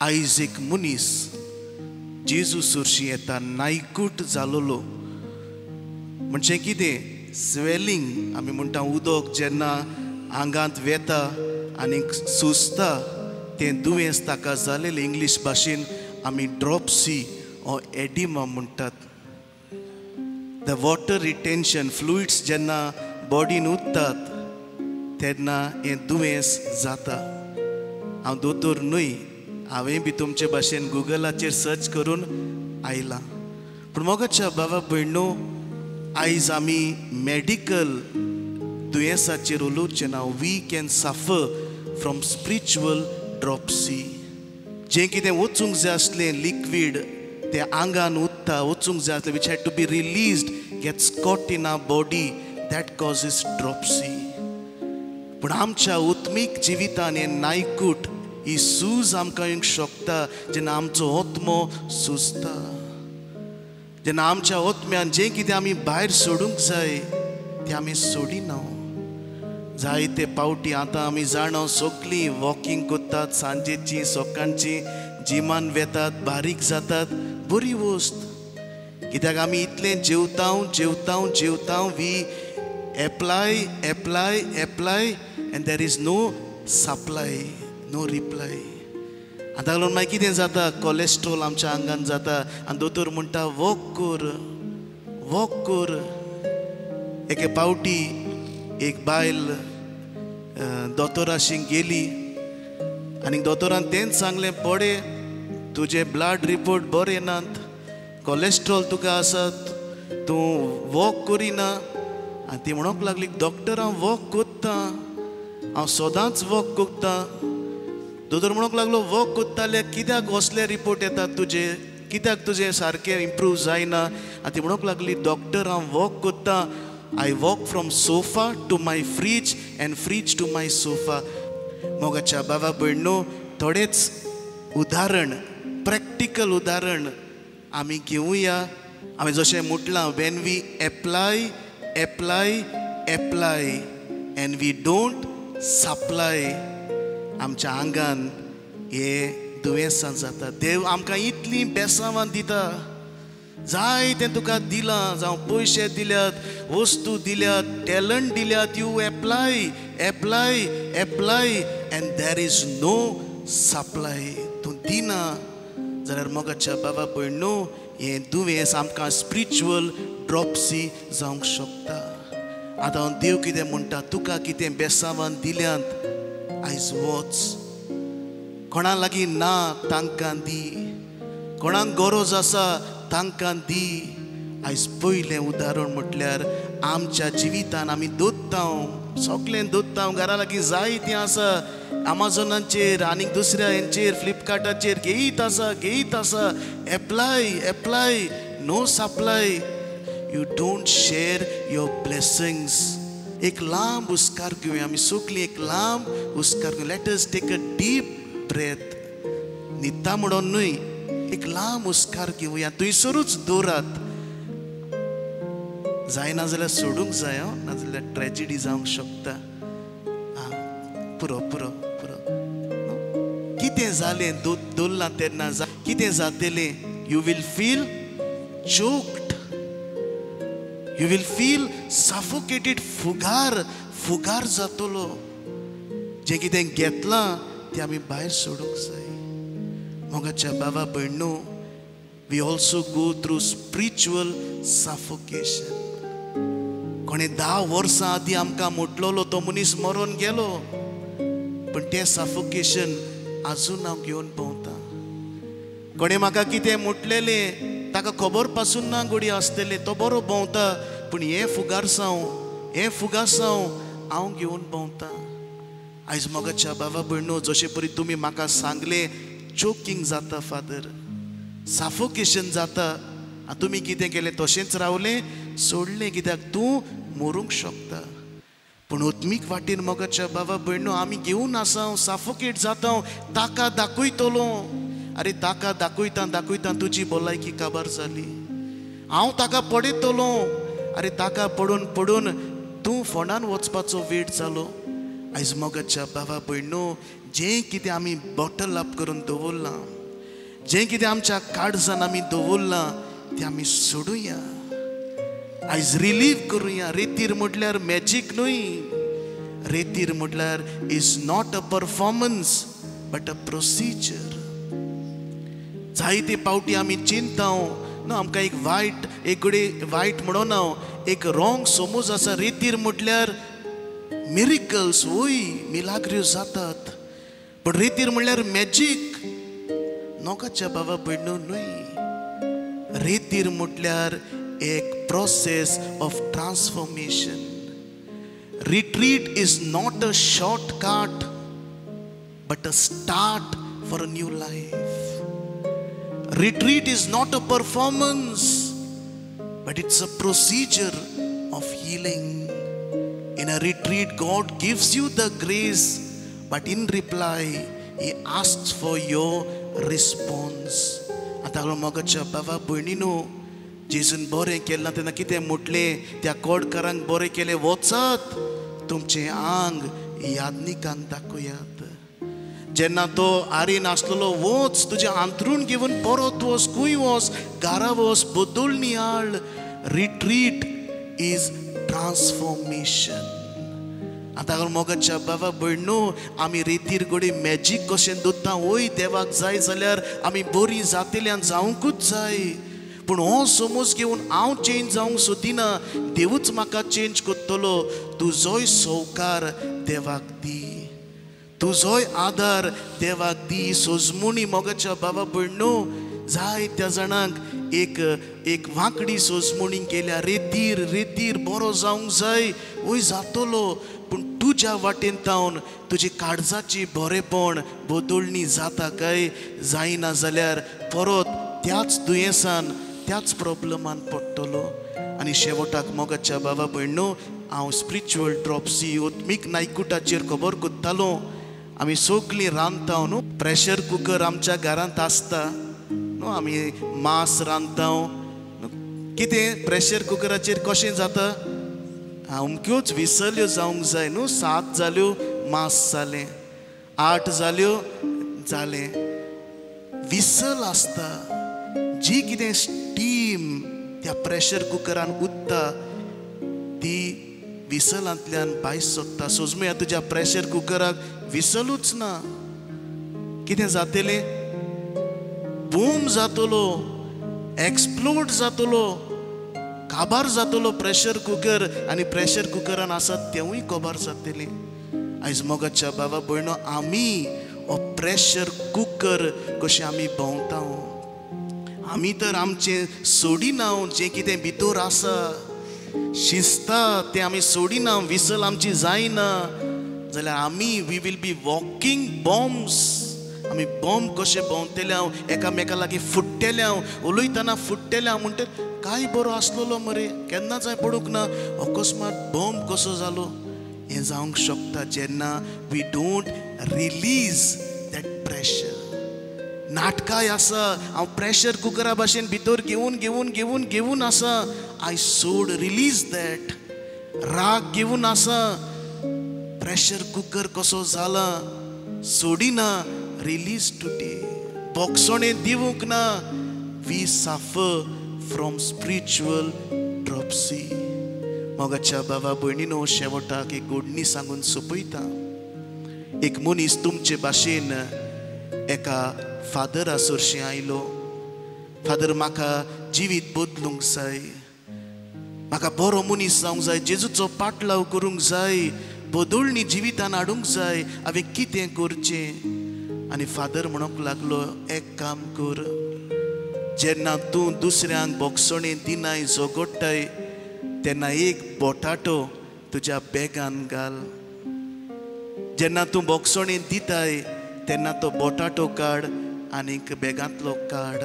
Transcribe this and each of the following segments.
आयज एक मनीस जेजू सुरशी येता नायकूट जालोलो म्हणजे कितें स्वेलिंग आमी म्हणटा उदक जेन्ना आंगांत वेता आनी सुचता तें दुयेंस ताका जालेलें इंग्लीश भाशेन आमी ड्रॉप्सी ओ एडिमा म्हणटात. द वॉटर रिटेन्शन फ्लुइड्स जेन्ना बॉडीन उरतात तेन्ना हें दुयेंस जाता. हांव दोतोर न्हय, हांवें बी तुमचे भाशेन गुगलाचेर सर्च करून आयलां. पूण मोगाच्या बाबा भयणो, आयज आमी मेडिकल दुयेंसाचेर उलोवचें ना. We can suffer from spiritual dropsy. जें कितें वचूंक जाय आसलें लिक्वीड तें आंगान उरता, वचूंक जाय आसलें which had to be released gets caught in our body, that causes dropsy. पूण आमच्या उत्मीक जिवितान हें नायकूट ही सूज आमकां येवंक शकता जेन्ना आमचो आत्मो सुजता. जेन्ना आमच्या आत्म्यान जें कितें आमी भायर सोडूंक जाय तें आमी सोडिना. जायते पावटी आतां आमी जाणा सगळीं वॉकिंग करतात, सांजेची सकाळची जिमान वेतात, बारीक जातात, बरी वस्त. कित्याक आमी इतलें जेवता we apply and there is no supply, no reply. आतां लागून मागीर कितें जाता, कोलेस्ट्रॉल आमच्या आंगान जाता आनी दोतोर म्हणटा वॉक कर. एके पावटी एक बायल दोतोराशी गेली आनी दोतोरान तेंच सांगलें, पडे तुजे ब्लड रिपोर्ट बरे येनात, कोलेस्ट्रॉल तुका आसात, तूं वॉक करिना. आनी ती म्हणूंक लागली, डॉक्टर हांव वॉक कोत्ता, हांव सदांच वॉक कोत्ता. दोतोर म्हणूंक लागलो, वॉक कोत्ता जाल्यार कित्याक असले रिपोर्ट येतात तुजे, कित्याक तुजें सारकें इम्प्रूव जायना. आनी ती म्हणूंक लागली, डॉक्टर हांव वॉक कोत्ता, I walk from sofa to my fridge and fridge to my sofa. मोगाच्या बाबा भयणो, थोडेच उदाहरण, प्रॅक्टिकल उदाहरण आमी घेवया. हांवें जशें म्हटलां, when we apply and we don't supply, आमच्या आंगान हे दुयेंसां जाता. देव आमकां इतलीं बेसांवां दिता, जाय तें तुका दिलां, जावं पयशे दिल्यात, वस्तू दिल्यात, टॅलंट दिल्यात, you apply and there is no supply. तूं दिना जाल्यार मोगाच्या बाबा भयणो, हें दुयेंस आमकां स्पिरिच्युअल ड्रॉप्सी जावंक शकता. आतां देव कितें म्हणटा, तुका कितें बेसांवां दिल्यांत आयज वच, कोणा लागीं ना तांकां दी, कोणाक गरज आसा तांकां दी. आयज पयलें उदाहरण म्हटल्यार आमच्या जिवितान आमी दोत्ता, सगळें दोत्ता, घरा लागीं जायतीं आसा, अमेझॉनाचेर आनी दुसऱ्या हेंचेर फ्लिपकार्टाचेर घेयत आसा. Apply no supply. You don't share your blessings. एक लांब उस्कार घेवया आमी सगळीं, एक लांब उस्कार घेवया. Let us take a deep breath. न्हिदता म्हणून न्हय, एक लांब उस्कार घेवया. थंयसरूच दवरात. जायना जाल्यार सोडूंक जाय, नाजाल्यार ट्रेजिडी जावंक शकता. पुरो कितें जालें दवरलां तेन्ना, कितें जातलें, you will feel choked, you will feel suffocated. फुगार जातलो. जें कितें घेतलां तें आमी भायर सोडूंक जाय. मोगाच्या बाबा भयणो, we also go through spiritual suffocation. कोणें 10 वर्सां आदीं आमकां म्हटलोलो तो मनीस मरून गेलो, पण तें सफोकेशन आजून हांव घेवन भोंवता. कोणें म्हाका कितें म्हटलेलें ताका खबर पासून ना घोडी आसतलें, तो बरो भोंवता, पूण हें फुगासांव हांव घेवन भोंवता. आयज मोगाच्या बाबा भयणो, जशें परी तुमी म्हाका सांगलें, चोकींग जाता फादर, सफोकेशन जाता. आनी तुमी कितें केलें, तशेंच रावलें, सोडलें, कित्याक तूं मरूंक शकता. पूण उत्मीक वाटेन मोगाच्या बाबा भयणो, आमी घेवन आसा, सफोकेट जाता, ताका दाखयतलो. अरे ताका दाखयता तुजी भलायकी काबार जाली. हांव ताका पडयतलो. अरे ताका पडून तूं फोंडान वचपाचो वेळ जालो. आयज मोगाच्या बाबा भयणो, जें कितें आमी बॉटल अप करून दवरलां, जें कितें आमच्या काळजान आमी दवरलां तें आमी सोडुया. आयज रिलीव करुया. रेतीर म्हटल्यार मॅजीक न्हय. रेतीर म्हटल्यार is not a performance but a procedure. जायते पावटी आमी चिंताव ना आमकां एक वायट म्हणून हांव एक रॉंग समज आसा. रेतीर म्हटल्यार मिरिकल्स, वय मिलाग्र्यो जातात, पण रेतीर म्हटल्यार मॅजीक नोकाच्या बाबा भयणो न्हय. रेतीर म्हटल्यार एक process of transformation. Retreat is not a shortcut but a start for a new life. Retreat is not a performance, but it's a procedure of healing. In a retreat, God gives you the grace, but in reply, He asks for your response. आता मोगाच्या बाबा भयणीनो, जेजून बरें केलें तेन्ना कितें म्हटलें त्या कोडकारांक बरें केलें, वचात तुमचें आंग यादनिकांक दाखयात. जेन्ना तो आरेन आसलेलो, वच तुजें अंथरूण घेवन परत वच, खंय वच, घरा वच, बदलणी हाड. Retreat is transformation. आतां मोगाच्या बाबा भयणो, आमी रेतीर घडी मॅजीक कशें दोत्ता. वय देवाक जाय जाल्यार आमी बरीं जातल्यान जावंकूच जाय, पूण हो समज घेवन हांव चेंज जावंक सोदिना. देवूच म्हाका चेंज करतलो. तुजोय संवकार देवाक दी, तुजोय आदार देवाक दी. सोजमुणी मोगाच्या बाबा भयणो, जाय त्या जाणांक एक वांकडी सोजमुणी केल्या. रेतीर बरो जावंक जाय, वय जातलो, पूण तुज्या वाटेन तावन तुजी काळजाची बरेपण बदलणी जाता काय, जायना जाल्यार परत त्याच दुयेंसान त्याच प्रॉब्लमान पडटलो. आनी शेवटाक मोगाच्या बाबा भयणो, हांव स्पिरिच्युअल ड्रॉप्सी ओत्मीक नायकुटाचेर खबर करतालो. आमी सगळीं रांदता न्हू, प्रेशर कुकर आमच्या घरांत आसता न्हू, आमी मांस रांदता. कितें प्रेशर कुकराचेर कशें जाता, अमक्योच विसल्यो जावंक जाय न्हू. 7 जाल्यो मांस जालें, 8 जाल्यो जालें. विसल आसता, जी कितें स्टीम त्या प्रेशर कुकरान उरता ती विसलांतल्यान भायर सरता. सोजमेया तुज्या प्रेशर कुकराक विसलूच ना, कितें जातलें, बूम जातलो, एक्सप्लोड जातलो, काबार जातलो प्रेशर कुकर. आनी प्रेशर कुकरान आसात तेवूय काबार जातलें. आयज मोगाच्या बाबा भयणो, आमी हो प्रेशर कुकर कशें आमी भोंवता. आमी तर आमचें सोडिना, जें कितें भितर आसा शिस्ता तें आमी सोडिना. विसल आमची जायना जाल्यार आमी we will be walking bombs. आमी बॉम्ब कशें भोंवतले, एकामेका लागीं फुट्टेले, उलयतना फुट्टेले म्हणटा काय बरो आसलेलो मरे, केन्ना जाय पडूंक ना, अकस्मात बॉम्ब कसो जालो. हें जावंक शकता जेन्ना we don't release that pressure. नाटकाय आसा, हांव प्रेशर कुकरा भाशेन भितर घेवन आसा, आय सोड रिलीज दॅट. राग घेवन आसा, प्रेशर कुकर कसो जाला, सोडिना, रिलीज टुडे. बोगसोणें दिवूंक ना. We suffer from spiritual dropsy. मोगाच्या बाबा भयणीनो, शेवटाक एक गोडणी सांगून सोंपयता. एक मनीस तुमचे भाशेन एका फादरा सोरशी आयलो. फादर, म्हाका जिवीत बदलूंक जाय, म्हाका बरो मनीस जावंक जाय, जेजूचो पाटलाव करूंक जाय, बदलणी जिवितान हाडूंक जाय, हांवें कितें करचें. आनी फादर म्हणूंक लागलो, एक काम कर, जेन्ना तूं दुसऱ्यांक बोगसोणें दिनाय झगडटाय तेन्ना एक बोटाटो तुज्या बॅगान घाल. जेन्ना तूं बोगसोणें दिताय तेन्ना तो बोटाटो काड आनीक बॅगांतलो काड.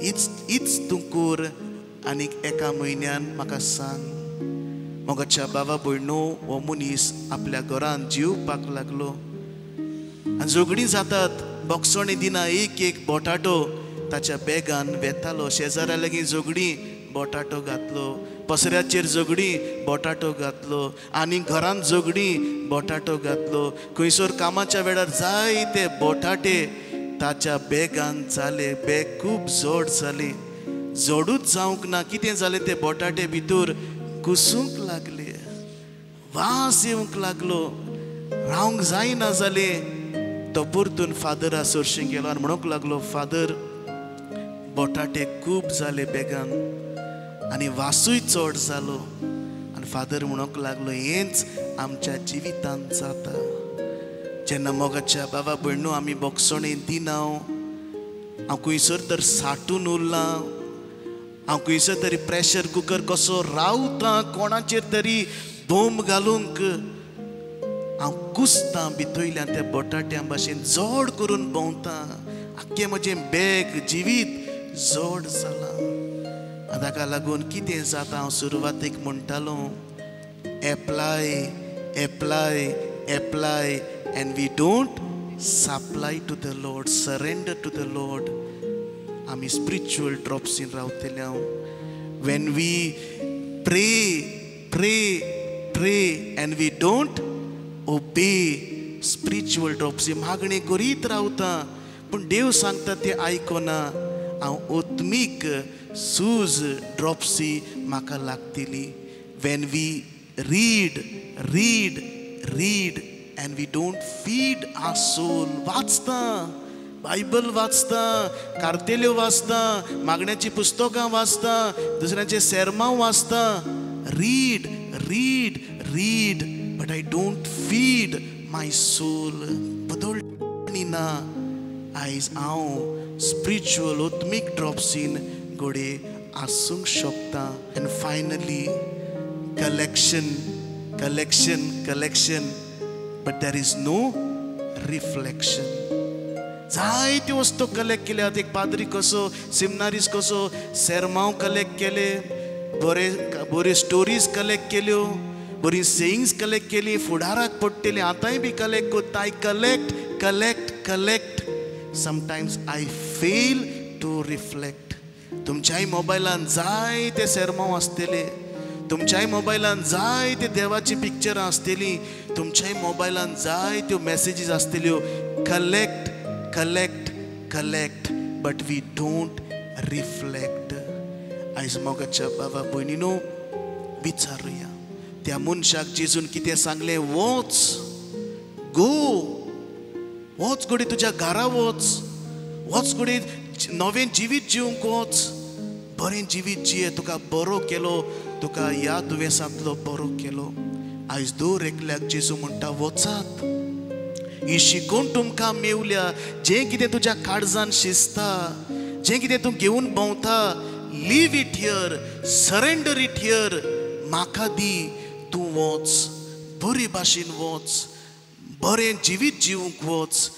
इच तूं कर आनीक एका म्हयन्यान म्हाका सांग. मोगाच्या बाबा भयणो, हो मनीस आपल्या घरान जेवपाक लागलो आनी झगडीं जातात. बोगसोणें दिना एक बोटाटो ताच्या बॅगान वेतालो. शेजाऱ्या लागीं झगडीं बोटाटो घातलो. पसऱ्याचेर झगडी बोटाटो घातलो, आनी घरांत झगडी बोटाटो घातलो. खंयसर कामाच्या वेळार जायते बोटाटे ताच्या बॅगान जाले. बॅग खूब जड जाली. जडूच जावंक ना, कितें जालें ते बोटाटे भितर कुसूंक लागले, वास येवंक लागलो, रावंक जायना जालें. तो परतून फादरा सरशीं गेलो आनी म्हणूंक लागलो, फादर बोटाटे खूब जाले बॅगान आनी वासूय चड जालो. आनी फादर म्हणूंक लागलो, हेंच आमच्या जिवितांत जाता. जेन्ना मोगाच्या बाबा भयणू आमी बोगसणें दिना, हांव खंयसर तर सांठून उरलां, हांव खंयसर तरी प्रेशर कुकर कसो रावता, कोणाचेर तरी बोंब घालूंक हांव कुसतां भितरल्यान त्या बोटाट्या भाशेन जड करून भोंवता. आख्खें म्हजें बॅग जिवीत जड जालां. ताका लागून कितें जाता, हांव सुरवातेक म्हणटालो, apply apply apply and we don't supply to the lord, surrender to the lord. आमी स्पिरिच्युअल ड्रॉप्सीन रावतले. हांव when we pray pray pray and we don't obey, spiritual dropsy मागणी करीत रावता, पूण देव सांगता ते आयकना. हांव ओत्मीक सूज ड्रॉप्सी म्हाका लागतली. When we read read read and we don't feed our soul. वाचता, बायबल वाचता, कार्तेल्यो वाचता, मागण्याची पुस्तकां वाचता, दुसऱ्यांचे सेर्मां वाचता. Read read read but I don't feed my soul. बदलणी ना. आयज हांव स्पिरिच्युअल ओत्मीक ड्रॉप्सीन घोडे आसूंक शकता. And finally collection collection collection but there is no reflection. जायत्यो वस्तू कलेक्ट केल्यात. एक पाद्री कसो, सिमनारीस कसो सेर्मांव कलेक्ट केले, बरे स्टोरीज कलेक्ट केल्यो, बरी सेयिंग्स कलेक्ट केली, फुडाराक पडटली, आतांय बी कलेक्ट करता. I collect collect collect. Sometimes I fail to reflect. तुमच्याय मोबायलान जायते सेर्मांव आसतले, तुमच्याय मोबायलान जायते देवाची पिक्चरां आसतलीं, तुमच्याय मोबायलान जायत्यो मेसेजीस आसतल्यो. Collect collect collect but we don't reflect. आयज मोगाच्या बाबा भयणीनो, विचारुया त्या मनशाक जेजून कितें सांगलें, वच गो, वच घोडी तुज्या घरा वच, वच घोडी नवें जिवीत जिवंक वच, बरें जिवीत जिये, तुका बरो केलो, तुका ह्या दुयेंसांतलो बरो केलो. आयज दर एकल्याक जेजू म्हणटा, वचात. ही शिकोवन तुमकां मेवल्या. जें कितें तुज्या काळजान शिजता, जें कितें तूं घेवन भोंवता, leave it here, surrender it here. म्हाका दी, तूं वच, बरे भाशेन वच, बरें जिवीत जिवंक वच.